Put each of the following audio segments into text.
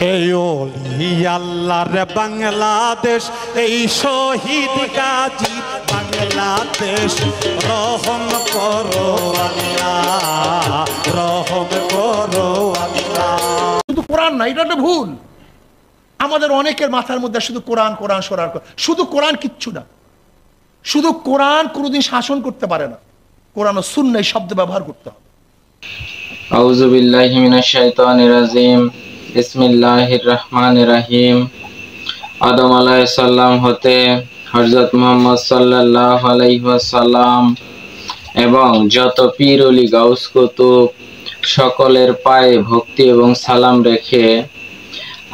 এই ওলি আল্লাহর বাংলাদেশ, এই শহীদ গাজী বাংলাদেশ, রহম করো আল্লাহ, রহম করো আল্লাহ। শুধু কোরআন না, এটা একটা ভুল। আমাদের অনেকের মাথার মধ্যে শুধু কোরআন কোরআন সরার, শুধু কোরআন কিচ্ছু না। শুধু কোরআন কোনোদিন শাসন করতে পারে না, কোরআন ও সুন্নাহ শব্দ ব্যবহার করতে হবে। আউযু বিল্লাহি মিনাশ শাইতানির রাজিম। বিসমিল্লাহির রহমানির রহিম। আদম আলাইহিস সালাম হতে হযরত মুহাম্মদ সাল্লাল্লাহু আলাইহি ওয়াসাল্লাম এবং যত পীর ওলি গাউস কুতুব সকলের পায়ে ভক্তি এবং সালাম রেখে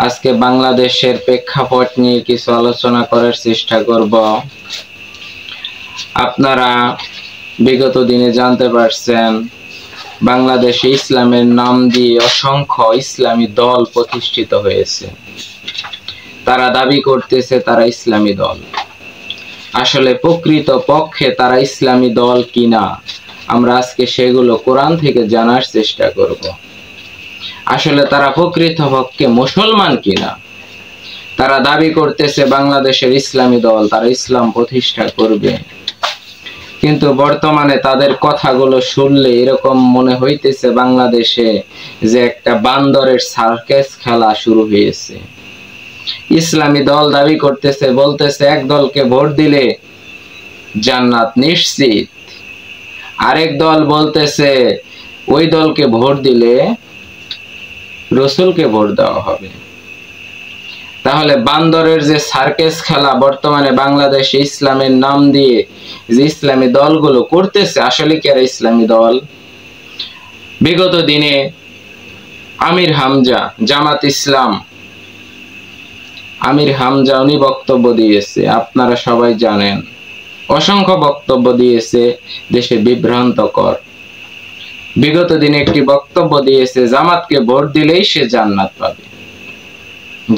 আজকে বাংলাদেশের প্রেক্ষাপট নিয়ে কিছু আলোচনা করার চেষ্টা করব। আপনারা বিগত দিনে জানতে পারছেন বাংলাদেশে ইসলামের নাম দিয়ে অসংখ্য ইসলামী দল প্রতিষ্ঠিত হয়েছে। তারা দাবি করতেছে তারা ইসলামী দল, আসলে প্রকৃত পক্ষে তারা ইসলামী দল কিনা আমরা আজকে সেগুলো কোরআন থেকে জানার চেষ্টা করব। আসলে তারা প্রকৃত পক্ষে মুসলমান কিনা। তারা দাবি করতেছে বাংলাদেশের ইসলামী দল, তারা ইসলাম প্রতিষ্ঠা করবে, কিন্তু বর্তমানে তাদের কথাগুলো শুনলে এরকম মনে হইতেছে বাংলাদেশে যে একটা বান্দরের সার্কাস খেলা শুরু হয়েছে। ইসলামী দল দাবি করতেছে, বলতেছে এক দলকে ভোট দিলে জান্নাত নিশ্চিত, আরেক দল বলতেছে ওই দলকে ভোট দিলে রসুলকে ভোট দেওয়া হবে। তাহলে বান্দরের যে সার্কাস খেলা বর্তমানে বাংলাদেশে ইসলামের নাম দিয়ে যে ইসলামী দলগুলো করতেছে, আসলে কি আর ইসলামী দল? বিগত দিনে আমির হামজা, জামাত ইসলাম আমির হামজা উনি বক্তব্য দিয়েছে, আপনারা সবাই জানেন, অসংখ্য বক্তব্য দিয়েছে, দেশে বিভ্রান্তকর। বিগত দিনে একটি বক্তব্য দিয়েছে জামাতকে ভোট দিলেই সে জান্নাত পাবে,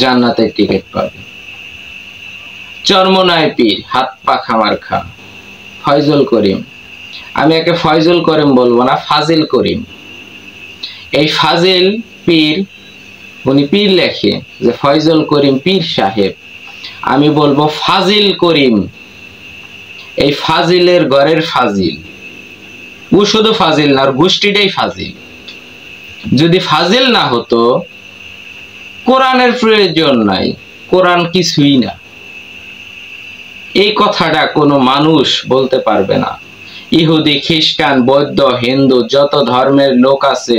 জান্নাতের টিকিট পাবে। চরমনায় পীর, হাত পা খামার খা, ফয়জুল করিম, আমি একে ফয়জুল করিম বলবো না, ফাজিল করিম। এই ফাজিল পীর, উনি পীর লেখে যে ফয়জুল করিম পীর সাহেব, আমি বলবো ফাজিল করিম। এই ফাজিলের ঘরের ফাজিল, ও শুধু ফাজিল না, ওর গোষ্ঠীটাই ফাজিল। যদি ফাজিল না হতো, কোরআনের প্রয়োজন নাই, কোরআন কিছুই না, এই কথাটা কোনো মানুষ বলতে পারবে না। ইহুদি, খ্রিস্টান, বৌদ্ধ, হিন্দু যত ধর্মের লোক আছে,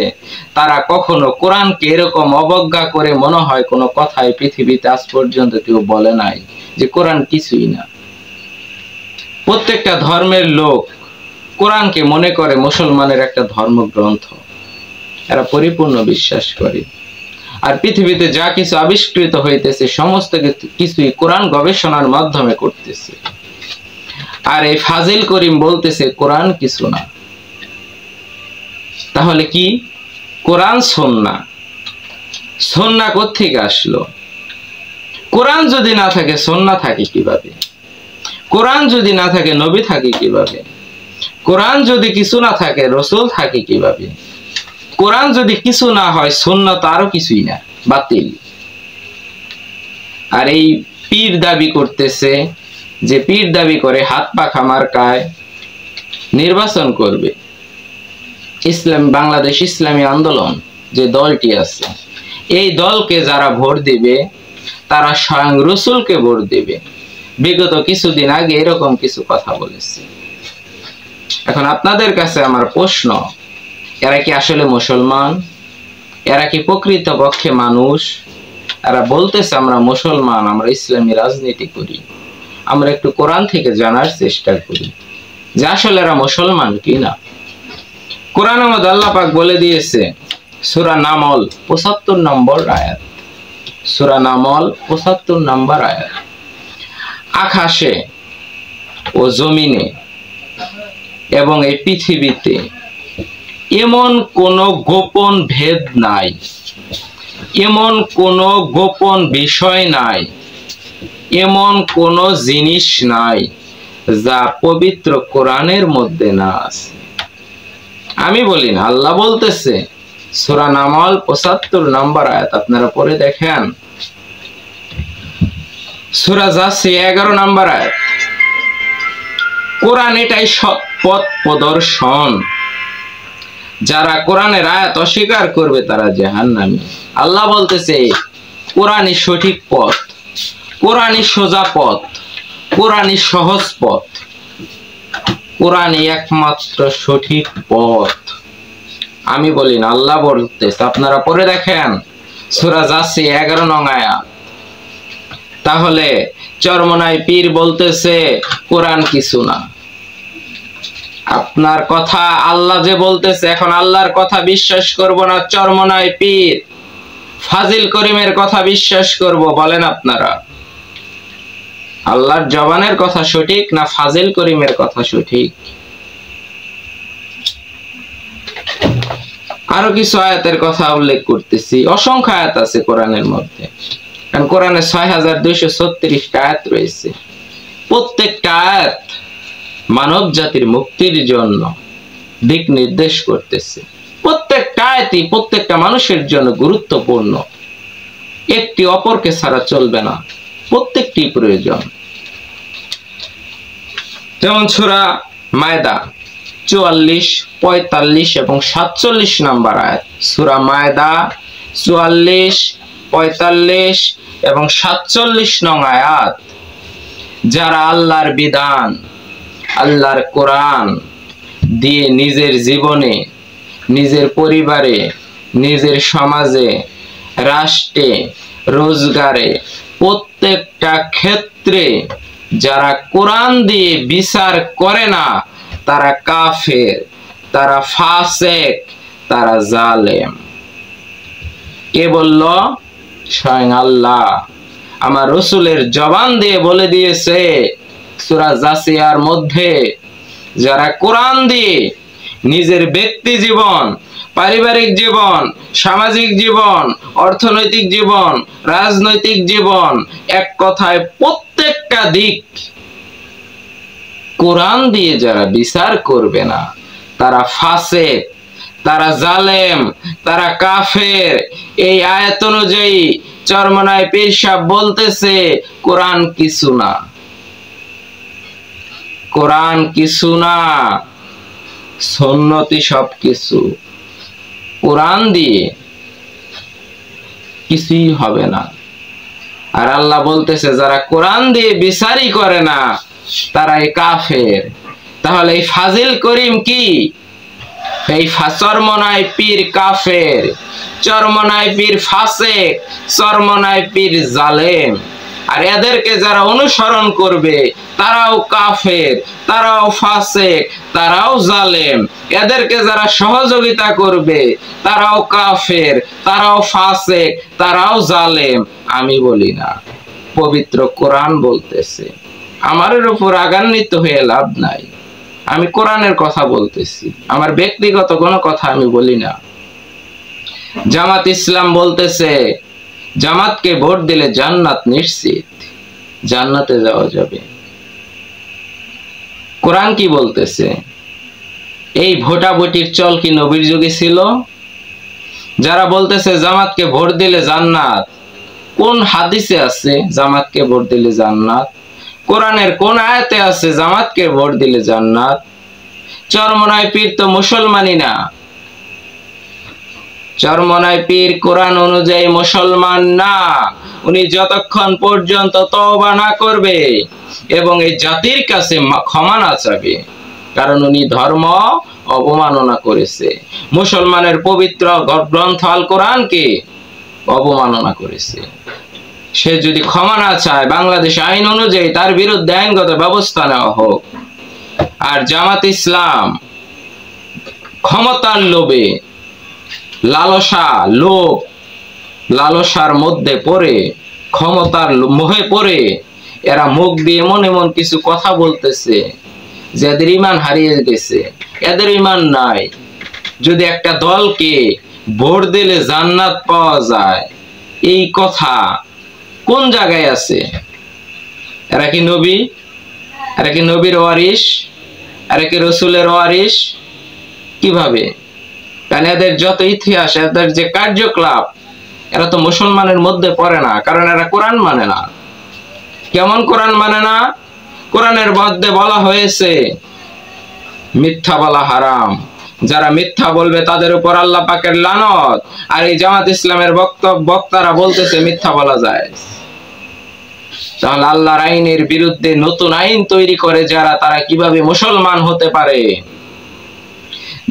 তারা কখনো কোরআনকে এরকম অবজ্ঞা করে মনে হয় কোনো কথাই পৃথিবীতে আজ পর্যন্ত কেউ বলে নাই যে কোরআন কিছুই না। প্রত্যেকটা ধর্মের লোক কোরআনকে মনে করে মুসলমানের একটা ধর্মগ্রন্থ, এরা পরিপূর্ণ বিশ্বাস করে। আর পৃথিবীতে যা কিছু আবিষ্কৃত হইতেছে সমস্ত কিছুই কোরআন গবেষণার মাধ্যমে করতেছে। আর এই ফাজিল করিম বলতেছে কোরআন কিছু না। তাহলে কি কোরআন সুন্নাহ? সুন্নাহ কোত্থেকে আসলো? কোরআন যদি না থাকে সুন্নাহ থাকে কিভাবে? কোরআন যদি না থাকে নবী থাকে কিভাবে? কোরআন যদি কিছু না থাকে রসুল থাকে কিভাবে? কোরআন যদি কিছু না হয় সুন্নাহ তো আরো কিছুই না, বাতিল। আর এই পীর দাবি করতেছে, যে পীর দাবি করে হাত পা খামার খায় নির্বাচন করবে। ইসলাম বাংলাদেশ ইসলামী আন্দোলন যে দলটি আছে, এই দলকে যারা ভোট দিবে তারা স্বয়ং রসুলকে ভোট দিবে। বিগত কিছুদিন আগে এরকম কিছু কথা বলেছে। এখন আপনাদের কাছে আমার প্রশ্ন, এরা কি আসলে মুসলমান? এরা কি প্রকৃত পক্ষে মানুষ? এরা বলতেছে আমরা মুসলমান, আমরা ইসলামী রাজনীতি করি। আমরা একটু কোরআন থেকে জানার চেষ্টা করি যে আসলে এরা মুসলমান কিনা। কোরআনের মধ্যে আল্লাহ পাক বলে দিয়েছে, সূরা নামল ৭৫ নম্বর আয়াত, সূরা নামল ৭৫ নম্বর আয়াত, আকাশে ও জমিনে এবং এই পৃথিবীতে এমন কোন গোপন ভেদ নাই, এমন কোন গোপন বিষয় নাই, এমন কোন জিনিস নাই যা পবিত্র কোরআনের মধ্যে না আছে। আমি বলি না, আল্লাহ বলতেছে সূরা নামল ৭৫ নম্বর আয়াত আপনারা পড়ে দেখেন। সূরা জাসিয়া 11 নম্বর আয়াত। কোরআন এটাই সৎ পথ প্রদর্শন। যারা কোরআনের আয়াত অস্বীকার করবে তারা জাহান্নামী। আল্লাহ বলতেছে কোরআনই সঠিক পথ, কোরআনই সোজা পথ, কোরআনই সহজ পথ, কোরআনই একমাত্র সঠিক পথ। আমি বলি না, আল্লাহ বলতেছে, আপনারা পড়ে দেখেন সূরা জাসিয়া 11 নং আয়াত। তাহলে চরমনাই পীর বলতেছে কোরআন কিছু না। আপনার কথা আল্লাহ যে বলতেছে, এখন আল্লাহর কথা বিশ্বাস করব না চরমনাই পীর ফাজিল করিমের কথা বিশ্বাস করব? বলেন আপনারা, আল্লাহর জবানের কথা সঠিক না ফাজিল করিমের কথা সঠিক? আরো কিছু আয়াতের কথা উল্লেখ করতেছি। অসংখ্য আয়াত আছে কোরআনের মধ্যে, কারণ কোরআনে ৬,২৩৬ আয়াত রয়েছে। প্রত্যেকটা আয়াত মানব জাতির মুক্তির জন্য দিক নির্দেশ করতেছে। প্রত্যেকটা আয়াতই প্রত্যেকটা মানুষের জন্য গুরুত্বপূর্ণ, একটি অপরকে ছাড়া চলবে না, প্রত্যেকটি প্রয়োজন। যেমন সূরা মায়দা ৪৪, ৪৫ এবং ৪৭ নম্বর আয়াত। সূরা মায়দা ৪৪, ৪৫ এবং ৪৭ নং আয়াত। যারা আল্লাহর বিধান, আল্লাহর কোরআন দিয়ে নিজের জীবনে, নিজের পরিবারে, নিজের সমাজে, রাষ্ট্রে, রোজগারে, প্রত্যেকটা ক্ষেত্রে যারা কোরআন দিয়ে বিচার করে না তারা কাফের, তারা ফাসেক, তারা জালেম। কে বলল? স্বয়ং আল্লাহ আমার রাসূলের জবান দিয়ে বলে দিয়েছে সূরা জাসিয়ার মধ্যে, যারা কোরআন দিয়ে নিজের ব্যক্তি জীবন, পারিবারিক জীবন, সামাজিক জীবন, অর্থনৈতিক জীবন, রাজনৈতিক জীবন, এক কথায় প্রত্যেকটা দিক কোরআন দিয়ে যারা বিচার করবে না তারা ফাসেক, তারা জালেম, তারা কাফের। এই আয়াত অনুযায়ী চরমনাই পীর সাহেব বলতেছে কোরআন কিছু না, কোরআন কিছু না, সুন্নতি সব কিছু। কোরআন দিয়ে কিছুই হবে না। আর আল্লাহ বলতেছে যারা কোরআন দিয়ে বিচারই করে না তারাই কাফের। তাহলে এই ফাজিল করিম কি? এই চরমনাই পীর কাফের, চরমনাই পীর ফাসেক, চরমনাই পীর জালেম। আর এদেরকে যারা অনুসরণ করবে তারাও কাফের, তারাও ফাসেক, তারাও জালেম। এদেরকে যারা সহযোগিতা করবে তারাও কাফের, তারাও ফাসেক, তারাও জালেম। আমি বলি না, পবিত্র কোরআন বলতেছে। আমাদের উপর রাগান্বিত হয়ে লাভ নাই, আমি কোরআনের কথা বলতেছি, আমার ব্যক্তিগত কোনো কথা আমি বলি না। জামাত ইসলাম বলতেছে জামাতকে ভোট দিলে জান্নাত নিশ্চিত, জান্নাতে যাওয়া যাবে। কোরআন কি বলতেছে? এই ভোটাভুটির চল কি নবীর যুগে ছিল? যারা বলতেছে জামাতকে ভোট দিলে জান্নাত, কোন হাদিসে আছে জামাতকে ভোট দিলে জান্নাত? কোরআনের কোন আয়াতে আছে জামাতকে ভোট দিলে জান্নাত? চরমনাই পীর তো মুসলমানই না। চরমনাই পীর কোরআন অনুযায়ী মুসলমান না। উনি যতক্ষণ পর্যন্ত তওবা না করবে এবং এই জাতির কাছে ক্ষমা না চাবে, কারণ উনি ধর্ম অবমাননা করেছে, মুসলমানের পবিত্র গ্রন্থ আল কোরআনকে অবমাননা করেছে। সে যদি ক্ষমা না চায়, বাংলাদেশ আইন অনুযায়ী তার বিরুদ্ধে আইনগত ব্যবস্থা নেওয়া হোক। আর জামাত ইসলাম ক্ষমতার লোভে, লালসা, লোভ, লালসার মধ্যে পড়ে, ক্ষমতার মোহে পড়ে এরা মুখ দিয়ে মনে মন কিছু কথা বলতেছে, যাদের ঈমান হারিয়ে গেছে, এদের ঈমান নাই। যদি একটা দলকে ভোট দিলে জান্নাত পাওয়া যায়, এই কথা কোন জায়গায় আছে? এরা কি নবী? এরা কি নবীর ওয়ারিস? এরা কি রাসূলের ওয়ারিস? কিভাবে? কারণ এদের যত ইতিহাস, এদের যে কার্যকলাপ, এরা তো মুসলমানের মধ্যে পড়ে না, কারণ এরা কোরআন মানে না। কেমন কোরআন মানে না? কোরআনের মধ্যে বলা হয়েছে মিথ্যা বলা হারাম, যারা মিথ্যা বলবে তাদের উপর আল্লাহ পাকের লানত। আর এই জামাত ইসলামের বক্তারা বলতেছে মিথ্যা বলা যায়। তাহলে আল্লাহর আইনের বিরুদ্ধে নতুন আইন তৈরি করে যারা, তারা কিভাবে মুসলমান হতে পারে?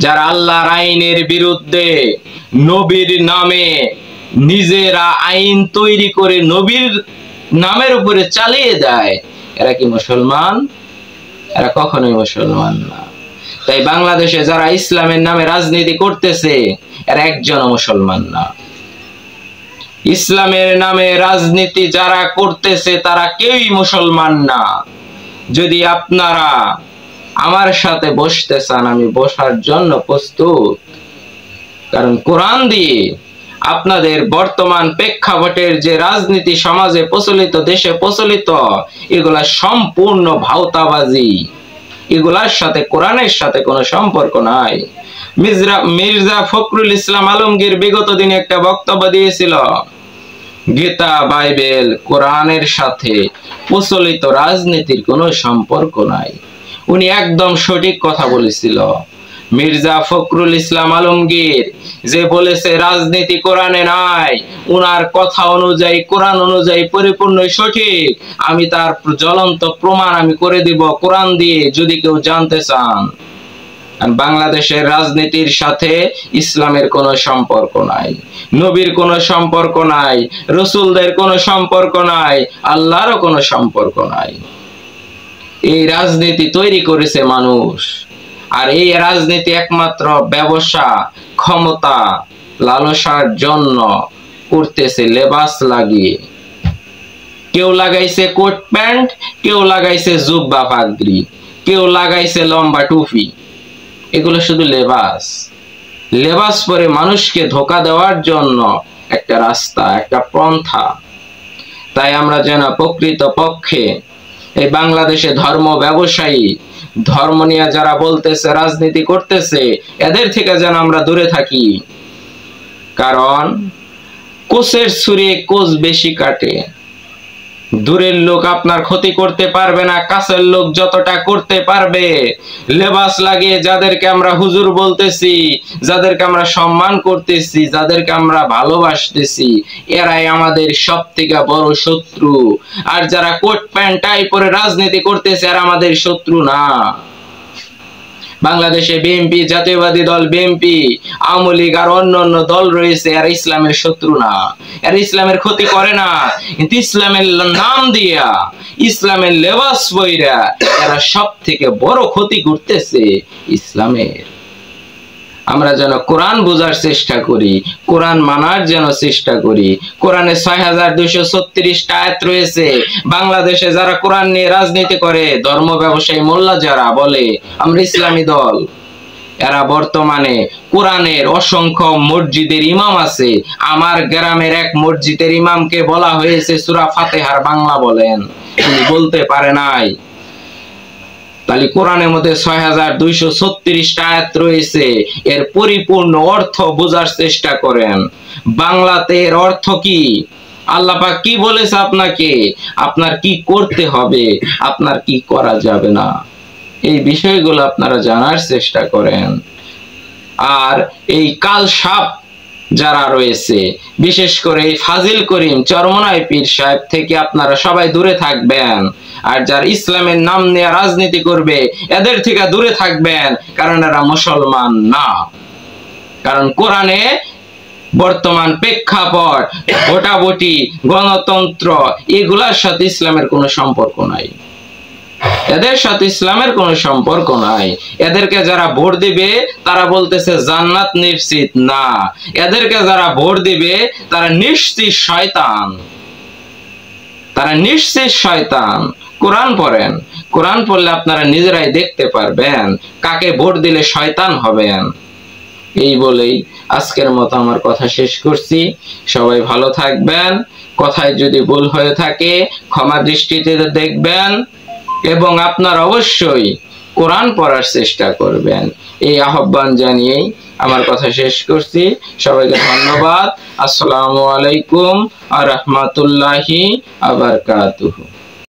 যারা আল্লাহর আইনের বিরুদ্ধে নবীর নামে নিজেরা আইন তৈরি করে নবীর নামের উপরে চালিয়ে দেয়, এরা কি মুসলমান? এরা কখনোই মুসলমান না। তাই বাংলাদেশে যারা ইসলামের নামে রাজনীতি করতেছে, এরা একজন মুসলমান না। ইসলামের নামে রাজনীতি যারা করতেছে তারা কেউই মুসলমান না। যদি আপনারা আমার সাথে বসতে চান, আমি বসার জন্য প্রস্তুত। কারণ কোরআন দিয়ে আপনাদের বর্তমান প্রেক্ষাপটের যে রাজনীতি সমাজে প্রচলিত, দেশে প্রচলিত, এগুলা সম্পূর্ণ ভাওতাবাজি। এগুলার সাথে কোরআনের সাথে কোনো সম্পর্ক নাই। মির্জা ফখরুল ইসলাম আলমগীর বিগত দিনে একটা বক্তব্য দিয়েছিল, গীতা, বাইবেল, কোরআনের সাথে প্রচলিত রাজনীতির কোনো সম্পর্ক নাই। উনি একদম সঠিক কথা বলেছিল। মির্জা ফখরুল ইসলাম আলমগীর যে বলেছে রাজনীতি কোরআনে নাই, উনার কথা অনুযায়ী, কোরআন অনুযায়ী পরিপূর্ণ সঠিক। আমি তার জ্বলন্ত প্রমাণ আমি করে দিব কোরআন দিয়ে, যদি কেউ জানতে চান। বাংলাদেশের রাজনীতির সাথে ইসলামের কোনো সম্পর্ক নাই, নবীর কোনো সম্পর্ক নাই, রসুলদের কোনো সম্পর্ক নাই, আল্লাহরও কোনো সম্পর্ক নাই। এই রাজনীতি তৈরি করেছে মানুষ। আর এই রাজনীতি একমাত্র ব্যবসা, ক্ষমতা, লালসার জন্য করতেছে লেবাস লাগিয়ে। কেউ লাগাইছে কোট প্যান্ট, কেউ লাগাইছে জুব্বা পাগড়ি, কেউ লাগাইছে লম্বা টুপি। এগুলো শুধু লেবাস। লেবাস পরে মানুষকে ধোঁকা দেওয়ার জন্য একটা রাস্তা, একটা পন্থা। তাই আমরা যেন প্রকৃত পক্ষে এই বাংলাদেশে ধর্ম ব্যবসায়ী, ধর্ম নিয়ে যারা বলতেছে, রাজনীতি করতেছে, এদের থেকে যেন আমরা দূরে থাকি। কারণ কোষের ছুরি কোষ বেশি কাটে। দূরের লোক আপনার ক্ষতি করতে পারবে না, কাছের লোক যতটা করতে পারবে। লেবাস লাগিয়ে যাদেরকে আমরা হুজুর বলতেছি, যাদেরকে আমরা সম্মান করতেছি, যাদেরকে আমরা ভালোবাসতেছি, এরাই আমাদের সব থেকে বড় শত্রু। আর যারা কোট প্যান্ট টাই পরে রাজনীতি করতেছে, এরা আমাদের শত্রু না। বাংলাদেশে বিএনপি, জাতীয়বাদী দল বিএনপি, আওয়ামী লীগ আর অন্যান্য দল রয়েছে, এরা ইসলামের শত্রু না। এরা ইসলামের ক্ষতি করে না, কিন্তু ইসলামের নাম দিয়া, ইসলামের লেবাস পইরা এরা সব থেকে বড় ক্ষতি করতেছে ইসলামের। আমরা যেন কোরআন বোঝার চেষ্টা করি, কোরআন মানার যেন চেষ্টা করি। কোরআনে ৬২৩৬টা আয়াত রয়েছে। বাংলাদেশে যারা কোরআন নিয়ে রাজনীতি করে, ধর্ম ব্যবসায়ী মোল্লা যারা বলে আমরা ইসলামী দল, এরা বর্তমানে কোরআনের অসংখ্য মসজিদের ইমাম আছে। আমার গ্রামের এক মসজিদের ইমামকে বলা হয়েছে সূরা ফাতিহার বাংলা বলেন, তিনি বলতে পারে নাই। তাহলে কোরআনের মধ্যে ৬২৩৬টা আয়াত রয়েছে, এর পরিপূর্ণ অর্থ বোঝার চেষ্টা করেন। বাংলাতে এর অর্থ কি, আল্লাহ পাক কি বলেছে আপনাকে, আপনার কি করতে হবে, আপনার কি করা যাবে না, এই বিষয়গুলো আপনারা জানার চেষ্টা করেন। আর এই কাল সাপ যারা রয়েছে, বিশেষ করে ফাজিল করিম চরমনাই পীর সাহেব থেকে আপনারা সবাই দূরে থাকবেন। আর যারা ইসলামের নাম নিয়ে রাজনীতি করবে, এদের থেকে দূরে থাকবেন, কারণ এরা মুসলমান না। কারণ কোরআনে বর্তমান প্রেক্ষাপট, ভোটাভুটি, গণতন্ত্র, এগুলার সাথে ইসলামের কোনো সম্পর্ক নাই। এদের সাথে ইসলামের কোনো সম্পর্ক নাই। এদেরকে যারা ভোট দিবে তারা বলতেছে জান্নাত নিশ্চিত না। এদেরকে যারা ভোট দিবে তারা নিশ্চিত শয়তান, তারা নিশ্চিত শয়তান। কোরআন পড়েন, কোরআন পড়লে আপনারা নিজেরাই দেখতে পারবেন কাকে ভোট দিলে শয়তান হবেন। এই বলেই আজকের মতো আমার কথা শেষ করছি। সবাই ভালো থাকবেন। কথায় যদি ভুল হয়ে থাকে ক্ষমা দৃষ্টিতে দেখবেন, এবং আপনারা অবশ্যই কোরআন পড়ার চেষ্টা করবেন। এই আহ্বান জানিয়েই আমার কথা শেষ করছি। সবাইকে ধন্যবাদ। আসসালামু আলাইকুম ওয়া রাহমাতুল্লাহি ওয়া বারাকাতুহু।